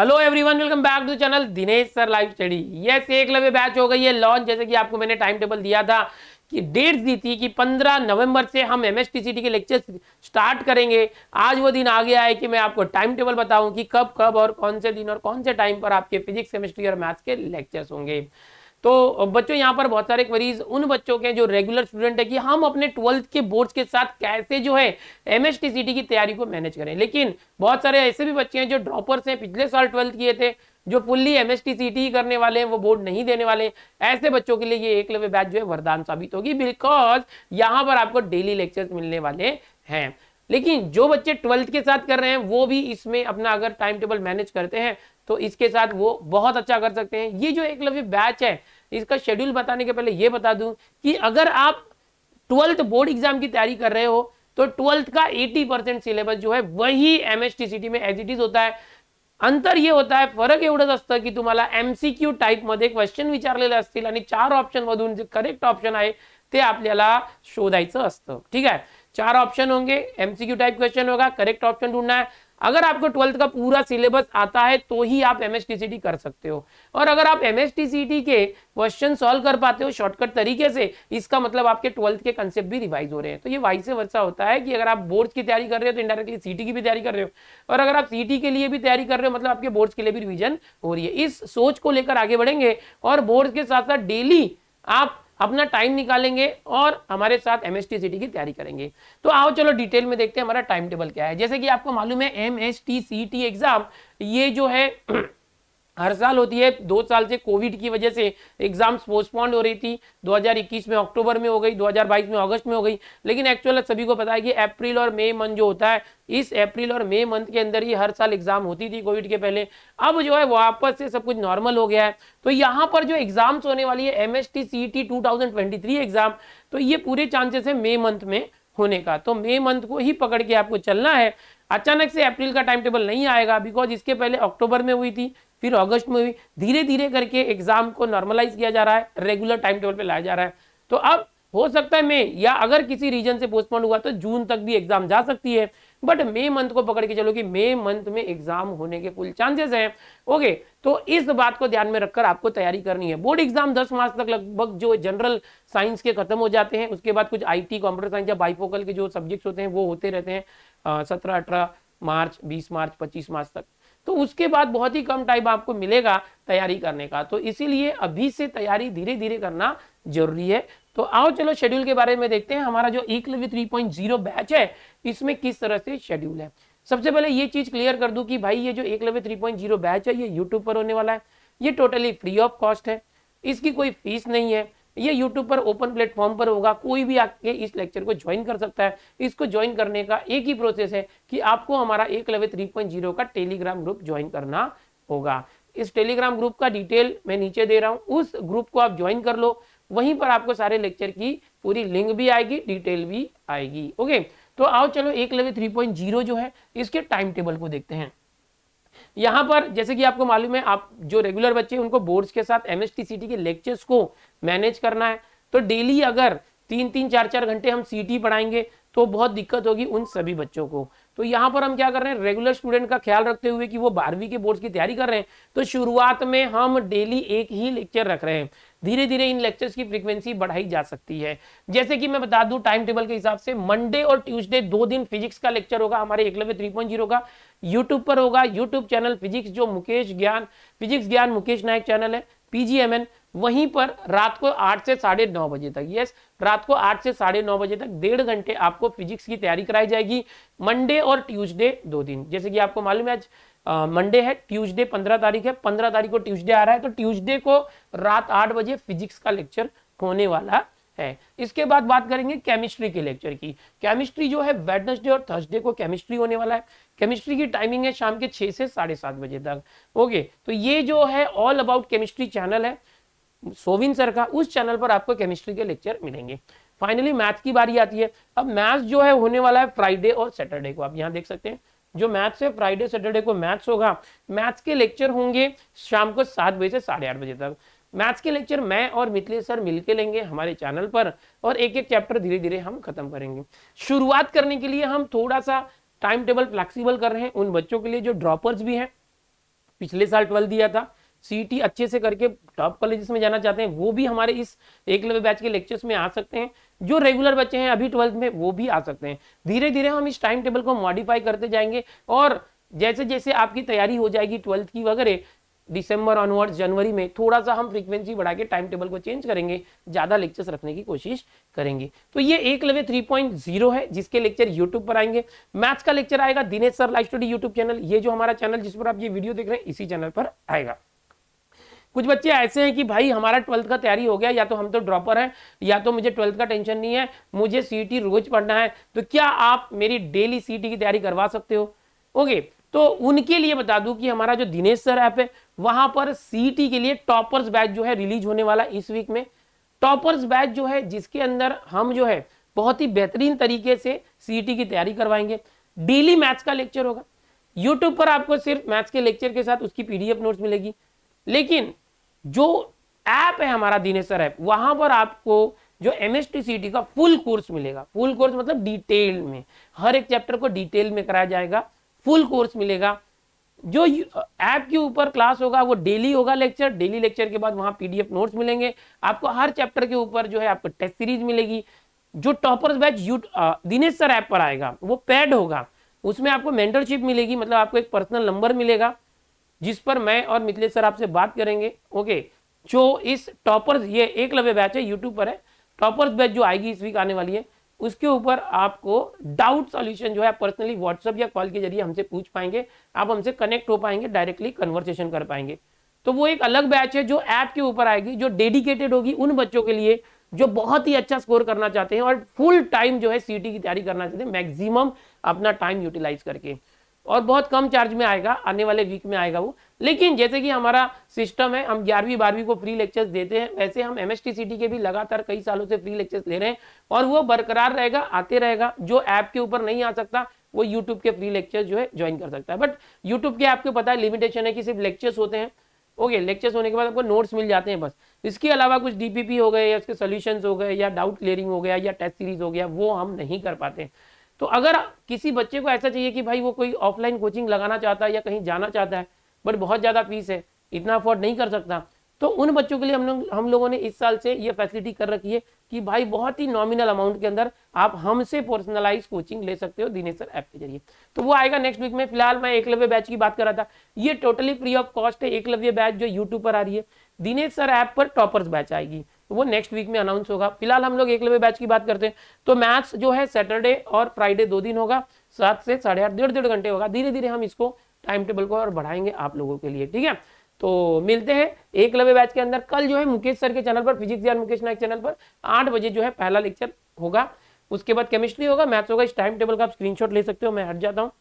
Hello everyone, welcome back to channel Dinesh sir live study. Yes, Eklavya batch हो गई है launch. जैसे कि आपको मैंने टाइम टेबल दिया था कि डेट्स दी थी कि 15 नवंबर से हम एमएसटीसीटी के लेक्चर्स स्टार्ट करेंगे। आज वो दिन आ गया है कि मैं आपको टाइम टेबल बताऊं कि कब कब और कौन से दिन और कौन से टाइम पर आपके फिजिक्स, केमिस्ट्री और मैथ्स के लेक्चर्स होंगे। तो बच्चों, यहाँ पर बहुत सारे क्वेरीज उन बच्चों के जो रेगुलर स्टूडेंट है कि हम अपने 12th के बोर्ड्स के साथ कैसे जो है एमएसटीसीटी की तैयारी को मैनेज करें। लेकिन बहुत सारे ऐसे भी बच्चे हैं जो ड्रॉपर्स हैं, पिछले साल 12th किए थे, जो फुल्ली एमएसटीसीटी करने वाले हैं, वो बोर्ड नहीं देने वाले। ऐसे बच्चों के लिए ये एकलव्य बैच जो है वरदान साबित होगी, बिकॉज यहाँ पर आपको डेली लेक्चर्स मिलने वाले हैं। लेकिन जो बच्चे 12th के साथ कर रहे हैं वो भी इसमें अपना अगर टाइम टेबल मैनेज करते हैं तो इसके साथ वो बहुत अच्छा कर सकते हैं। ये जो एकलव्य बैच है, इसका शेड्यूल बताने के पहले ये बता दूं कि अगर आप 12th बोर्ड एग्जाम की तैयारी कर रहे हो तो 12th का 80% सिलेबस जो है वही एमएसटीसीटी में एज इट इज होता है। अंतर ये होता है, फरक एवढंच असतं की तुम्हाला एमसीक्यू टाइप मध्ये क्वेश्चन विचारलेले असतील आणि 4 ऑप्शन मधून जे करेक्ट ऑप्शन आहे ते आपल्याला शोधायचं असतं। ठीक है, 4 ऑप्शन होंगे, एमसीक्यू टाइप क्वेश्चन होगा, करेक्ट ऑप्शन ढूंढना है। अगर आपको 12th का पूरा सिलेबस आता है तो ही आप एमएसटीसीटी कर सकते हो, और अगर आप एमएसटीसीटी के क्वेश्चन सॉल्व कर पाते हो शॉर्टकट तरीके से, इसका मतलब आपके 12th के कंसेप्ट भी रिवाइज हो रहे हैं। तो ये वाइस वर्सा होता है कि अगर आप बोर्ड्स की तैयारी कर रहे हो तो इनडायरेक्टली सीटी की भी तैयारी कर रहे हो, और अगर आप सीटी के लिए भी तैयारी कर रहे हो मतलब आपके बोर्ड्स के लिए भी रिवीजन हो रही है। इस सोच को लेकर आगे बढ़ेंगे और बोर्ड्स के साथ साथ डेली आप अपना टाइम निकालेंगे और हमारे साथ एमएसटीसीटी की तैयारी करेंगे। तो आओ चलो डिटेल में देखते हैं हमारा टाइम टेबल क्या है। जैसे कि आपको मालूम है एमएसटीसीटी एग्जाम ये जो है हर साल होती है। 2 साल से कोविड की वजह से एग्जाम्स पोस्टपोन्ड हो रही थी। 2021 में अक्टूबर में हो गई, 2022 में अगस्त में हो गई। लेकिन एक्चुअल सभी को पता है कि अप्रैल और मई मंथ जो होता है, इस अप्रैल और मई मंथ के अंदर ही हर साल एग्जाम होती थी कोविड के पहले। अब जो है वापस से सब कुछ नॉर्मल हो गया है। तो यहाँ पर जो एग्जाम्स होने वाली है एमएसटीसीटी 2023 एग्जाम, तो ये पूरे चांसेस है मई मंथ में होने का। तो मई मंथ को ही पकड़ के आपको चलना है। अचानक से अप्रैल का टाइम टेबल नहीं आएगा, बिकॉज इसके पहले अक्टूबर में हुई थी, फिर अगस्त में हुई। धीरे धीरे करके एग्जाम को नॉर्मलाइज किया जा रहा है, रेगुलर टाइम टेबल पे लाया जा रहा है। तो अब हो सकता है मई, या अगर किसी रीजन से पोस्टपोन हुआ तो जून तक भी एग्जाम जा सकती है। बट मई मंथ को पकड़ के चलो कि मई मंथ में एग्जाम होने के फुल चांसेस हैं। ओके, तो इस बात को ध्यान में रखकर आपको तैयारी करनी है। बोर्ड एग्जाम 10 मार्च तक लगभग जो जनरल साइंस के खत्म हो जाते हैं, उसके बाद कुछ आईटी, कंप्यूटर साइंस या बाइफोकल के जो सब्जेक्ट्स होते हैं वो होते रहते हैं 17, 18 मार्च, 20 मार्च, 25 मार्च तक। तो उसके बाद बहुत ही कम टाइम आपको मिलेगा तैयारी करने का। तो इसीलिए अभी से तैयारी धीरे धीरे करना जरूरी है। तो आओ चलो शेड्यूल के बारे में देखते हैं। हमारा जो एकलव्य 3.0 बैच है इसमें किस तरह से शेड्यूल है। सबसे पहले ये चीज क्लियर कर दूं कि भाई ये जो एकलव्य 3.0 बैच है ये यूट्यूब पर होने वाला है। ये टोटली फ्री ऑफ कॉस्ट है, इसकी कोई फीस नहीं है। ये यूट्यूब पर ओपन प्लेटफॉर्म पर होगा, कोई भी आके इस लेक्चर को ज्वाइन कर सकता है। इसको ज्वाइन करने का एक ही प्रोसेस है कि आपको हमारा एकलव्य 3.0 का टेलीग्राम ग्रुप ज्वाइन करना होगा। इस टेलीग्राम ग्रुप का डिटेल मैं नीचे दे रहा हूं, उस ग्रुप को आप ज्वाइन कर लो। वहीं पर आपको सारे लेक्चर की पूरी लिंक भी आएगी, डिटेल भी आएगी। ओके, तो आओ चलो एकलव्य 3.0 जो है इसके टाइम टेबल को देखते हैं। यहाँ पर जैसे कि आपको मालूम है, आप जो रेगुलर बच्चे हैं उनको बोर्ड्स के साथ एमएसटीसीटी के लेक्चर्स को मैनेज करना है। तो डेली अगर 3-3, 4-4 घंटे हम सीटी पढ़ाएंगे तो बहुत दिक्कत होगी उन सभी बच्चों को। तो यहाँ पर हम क्या कर रहे हैं, रेगुलर स्टूडेंट का ख्याल रखते हुए कि वो 12वीं के बोर्ड्स की तैयारी कर रहे हैं, तो शुरुआत में हम डेली एक ही लेक्चर रख रहे हैं। धीरे धीरे इन लेक्चर्स की फ्रीक्वेंसी बढ़ाई जा सकती है। जैसे कि मैं बता दूं टाइम टेबल के हिसाब से मंडे और ट्यूसडे 2 दिन फिजिक्स का लेक्चर होगा हमारे एकलव्य 3.0 का, यूट्यूब पर होगा। यूट्यूब चैनल फिजिक्स जो फिजिक्स ज्ञान मुकेश नायक चैनल है, पीजीएमएन, वहीं पर रात को 8 से 9:30 बजे तक, यस रात को 8 से 9:30 बजे तक 1.5 घंटे आपको फिजिक्स की तैयारी कराई जाएगी। मंडे और ट्यूसडे 2 दिन। जैसे कि आपको मालूम है आज मंडे है, ट्यूसडे 15 तारीख है, 15 तारीख को ट्यूसडे आ रहा है, तो ट्यूसडे को रात 8 बजे फिजिक्स का लेक्चर होने वाला है। इसके बाद बात करेंगे केमिस्ट्री के लेक्चर की। केमिस्ट्री जो है वेडनेसडे और थर्सडे को केमिस्ट्री होने वाला है। केमिस्ट्री की टाइमिंग है शाम के 6 से 7:30 बजे तक। ओके, तो ये जो है ऑल अबाउट केमिस्ट्री चैनल है सोविन सर का, उस चैनल पर आपको केमिस्ट्री के लेक्चर मिलेंगे। फाइनली मैथ्स की बारी आती है। अब मैथ्स जो है होने वाला है फ्राइडे और सैटरडे को। आप यहाँ देख सकते हैं जो मैथ्स है फ्राइडे सैटरडे को मैथ्स होगा। मैथ्स के लेक्चर होंगे शाम को 7 बजे से 8:30 बजे तक। मैथ्स के लेक्चर मैं और मिथिलेश सर मिलके लेंगे हमारे चैनल पर, और एक एक चैप्टर धीरे धीरे हम खत्म करेंगे। शुरुआत करने के लिए हम थोड़ा सा टाइम टेबल फ्लेक्सिबल कर रहे हैं उन बच्चों के लिए जो ड्रॉपर्स भी हैं, पिछले साल 12 दिया था, सीटी अच्छे से करके टॉप कॉलेजेस में जाना चाहते हैं, वो भी हमारे इस एकलव्य बैच के लेक्चर्स में आ सकते हैं। जो रेगुलर बच्चे हैं अभी 12th में, वो भी आ सकते हैं। धीरे धीरे हम इस टाइम टेबल को मॉडिफाई करते जाएंगे, और जैसे जैसे आपकी तैयारी हो जाएगी 12th की वगैरह, दिसंबर ऑनवर्ड्स जनवरी में थोड़ा सा हम फ्रीक्वेंसी बढ़ा के टाइम टेबल को चेंज करेंगे, ज्यादा लेक्चर्स रखने की कोशिश करेंगे। तो ये एकलव्य 3.0 है, जिसके लेक्चर यूट्यूब पर आएंगे। मैथ्स का लेक्चर आएगा Dinesh sir live study YouTube channel, ये जो हमारा चैनल जिस पर आप ये वीडियो देख रहे हैं, इसी चैनल पर आएगा। कुछ बच्चे ऐसे हैं कि भाई हमारा 12th का तैयारी हो गया, या तो हम तो ड्रॉपर हैं, या तो मुझे 12th का टेंशन नहीं है, मुझे सीटी रोज पढ़ना है, तो क्या आप मेरी डेली सीटी की तैयारी करवा सकते हो? ओके, तो उनके लिए बता दूं कि हमारा जो दिनेश सर ऐप है, वहां पर सीटी के लिए टॉपर्स बैच जो है रिलीज होने वाला इस वीक में। टॉपर्स बैच जो है, जिसके अंदर हम जो है बहुत ही बेहतरीन तरीके से सीटी की तैयारी करवाएंगे। डेली मैथ्स का लेक्चर होगा, यूट्यूब पर आपको सिर्फ मैथ्स के लेक्चर के साथ उसकी पीडीएफ नोट्स मिलेगी, लेकिन जो ऐप है हमारा दिनेश सर ऐप, वहां पर आपको जो एमएसटीसीटी का फुल कोर्स मिलेगा। फुल कोर्स मतलब डिटेल में, हर एक चैप्टर को डिटेल में कराया जाएगा, फुल कोर्स मिलेगा। जो ऐप के ऊपर क्लास होगा वो डेली होगा लेक्चर, डेली लेक्चर के बाद वहां पीडीएफ नोट्स मिलेंगे आपको, हर चैप्टर के ऊपर जो है आपको टेस्ट सीरीज मिलेगी। जो toppers batch Dinesh sir app पर आएगा वो पेड होगा, उसमें आपको मेंटरशिप मिलेगी, मतलब आपको एक पर्सनल नंबर मिलेगा जिस पर मैं और मिथिलेश सर आपसे बात करेंगे। ओके, जो इस टॉपर्स, ये एकलव्य बैच है, यूट्यूब पर है, टॉपर्स बैच जो आएगी इस वीक आने वाली है, उसके ऊपर आपको डाउट सॉल्यूशन जो है पर्सनली व्हाट्सएप या कॉल के जरिए हमसे पूछ पाएंगे, आप हमसे कनेक्ट हो पाएंगे, डायरेक्टली कन्वर्सेशन कर पाएंगे। तो वो एक अलग बैच है जो ऐप के ऊपर आएगी, जो डेडिकेटेड होगी उन बच्चों के लिए जो बहुत ही अच्छा स्कोर करना चाहते हैं और फुल टाइम जो है सीटी की तैयारी करना चाहते हैं, मैक्सिमम अपना टाइम यूटिलाइज करके, और बहुत कम चार्ज में आएगा, आने वाले वीक में आएगा वो। लेकिन जैसे कि हमारा सिस्टम है, हम 11वीं 12वीं को फ्री लेक्चर्स देते हैं, वैसे हम एमएसटीसीटी के भी लगातार कई सालों से फ्री लेक्चर्स ले रहे हैं, और वो बरकरार रहेगा, आते रहेगा। जो ऐप के ऊपर नहीं आ सकता वो यूट्यूब के फ्री लेक्चर जो है ज्वाइन कर सकता है। बट यूट्यूब के आपको पता है लिमिटेशन है कि सिर्फ लेक्चर्स होते हैं। ओके, लेक्चर्स होने के बाद आपको नोट्स मिल जाते हैं बस, इसके अलावा कुछ डीपीपी हो गए या उसके सॉल्यूशंस हो गए या डाउट क्लियरिंग हो गया या टेस्ट सीरीज हो गया, वो हम नहीं कर पाते। तो अगर किसी बच्चे को ऐसा चाहिए कि भाई वो कोई ऑफलाइन कोचिंग लगाना चाहता है या कहीं जाना चाहता है, बट बहुत ज़्यादा फीस है, इतना अफोर्ड नहीं कर सकता, तो उन बच्चों के लिए हम लोगों ने इस साल से ये फैसिलिटी कर रखी है कि भाई बहुत ही नॉमिनल अमाउंट के अंदर आप हमसे पर्सनलाइज कोचिंग ले सकते हो दिनेश सर ऐप के जरिए। तो वो आएगा नेक्स्ट वीक में। फिलहाल मैं एकलव्य बैच की बात कर रहा था, ये टोटली फ्री ऑफ कॉस्ट है एकलव्य बैच जो यूट्यूब पर आ रही है। दिनेश सर ऐप पर टॉपर्स बैच आएगी, तो वो नेक्स्ट वीक में अनाउंस होगा। फिलहाल हम लोग एकलव्य बैच की बात करते हैं, तो मैथ्स जो है सैटरडे और फ्राइडे 2 दिन होगा, 7 से 8:30, 1.5 घंटे होगा। धीरे धीरे हम इसको टाइम टेबल को और बढ़ाएंगे आप लोगों के लिए, ठीक है। तो मिलते हैं एकलव्य बैच के अंदर। कल जो है मुकेश सर के चैनल पर, फिजिक्स यार मुकेश नायक चैनल पर 8 बजे जो है पहला लेक्चर होगा, उसके बाद केमिस्ट्री होगा, मैथ्स होगा। इस टाइम टेबल का आप स्क्रीनशॉट ले सकते हो, मैं हट जाता हूँ,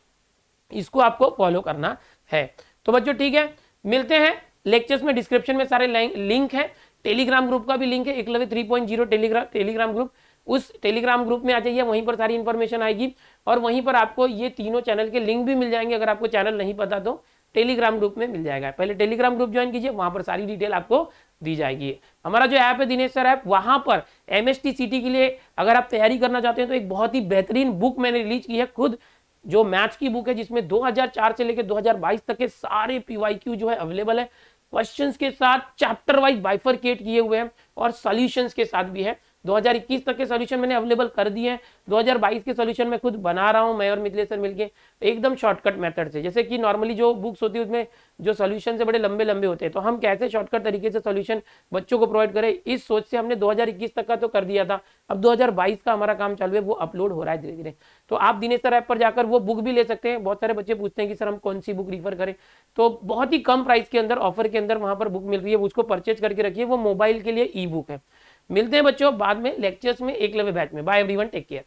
इसको आपको फॉलो करना है। तो बच्चों ठीक है, मिलते हैं लेक्चर्स में। डिस्क्रिप्शन में सारे लिंक है, टेलीग्राम ग्रुप का भी लिंक है, एकलव्य 3.0 टेलीग्राम ग्रुप, उस टेलीग्राम ग्रुप में आ जाइए, वहीं पर सारी इंफॉर्मेशन आएगी, और वहीं पर आपको ये तीनों चैनल के लिंक भी मिल जाएंगे। अगर आपको चैनल नहीं पता तो टेलीग्राम ग्रुप में मिल जाएगा, पहले टेलीग्राम ग्रुप ज्वाइन कीजिए, वहां पर सारी डिटेल आपको दी जाएगी। हमारा जो ऐप है दिनेश सर ऐप, वहां पर एमएसटीसीटी के लिए अगर आप तैयारी करना चाहते हैं तो एक बहुत ही बेहतरीन बुक मैंने रिलीज की है खुद, जो मैथ्स की बुक है, जिसमें 2004 से लेकर 2022 तक के सारे पीवाईक्यू जो है अवेलेबल है, क्वेश्चंस के साथ चैप्टर वाइज बाइफरकेट किए हुए हैं, और सॉल्यूशंस के साथ भी है। 2021 तक के सॉल्यूशन मैंने अवेलेबल कर दिए हैं, 2022 के सॉल्यूशन मैं खुद बना रहा हूं, मैं और मिथिलेश सर मिलके, एकदम शॉर्टकट मेथड से। जैसे कि नॉर्मली जो बुक्स होती है उसमें जो सॉल्यूशन से बड़े लंबे लंबे होते हैं, तो हम कैसे शॉर्टकट तरीके से सॉल्यूशन बच्चों को प्रोवाइड करें, इस सोच से हमने 2021 तक का तो कर दिया था। अब 2022 का हमारा काम चालू है, वो अपलोड हो रहा है धीरे धीरे। तो आप दिनेश सर ऐप पर जाकर वो बुक भी ले सकते हैं। बहुत सारे बच्चे पूछते हैं कि सर हम कौन सी बुक रिफर करें, तो बहुत ही कम प्राइस के अंदर, ऑफर के अंदर वहां पर बुक मिल रही है, उसको परचेज करके रखिए, वो मोबाइल के लिए ई बुक है। मिलते हैं बच्चों बाद में लेक्चर्स में एकलव्य बैच में। Bye everyone, take care.